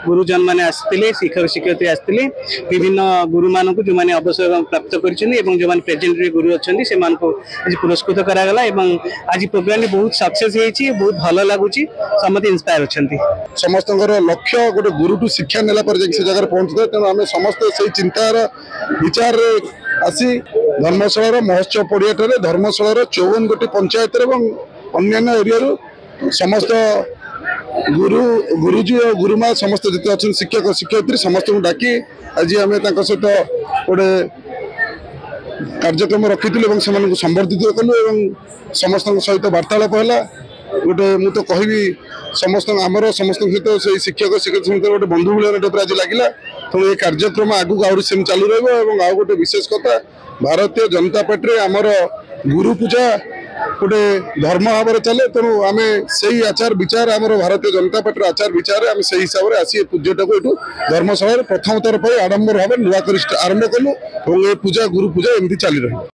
गुरुजन मैंने आसते शिक्षक शिक्षयित्री आसते विभिन्न गुरु मान जो मैंने अवसर प्राप्त कर जो मैंने प्रेजेंट गुरु अच्छा से आज पुरस्कृत करागला आज प्रोग्राम बहुत सक्सेस होती बहुत भल लगुच समस्त इंस्पायर अच्छा समस्त लक्ष्य गोटे गुरु टू शिक्षा नेला पर से जगह पहुंचते तेणु आम समस्त से चिंतार विचार आसी धर्मशाला महोत्सव पड़िया धर्मशाला 54 गोटी पंचायत अन्य एरिया समस्त गुरु गुरुजी और गुरुमा समस्त जिते अच्छा शिक्षक शिक्षयित्री समस्त को डाकी आज आम सहित गोटे कार्यक्रम रखी से संबर्धित कलु समस्त सहित वार्तालाप है गोटे मुझे कहबी समस्त आमर समस्त सहित से शिक्षक शिक्षक सहित गोटे बंधु मिलन टाइप आज लगे तेणु ये कार्यक्रम आगू आहरी सेम चालू रहा गोटे विशेष कथा भारतीय जनता पार्टी आमर गुरु पूजा गोटे धर्म भाव में चले तेणु आम से आचार विचार आम भारतीय जनता पार्टी आचार विचार आम से हिसाब से आसी पूजाटा को यू धर्मशाला प्रथम थर पर आडंबर भाव नुआ आरंभ कलु और ये पूजा गुरु पूजा एमती चली रही।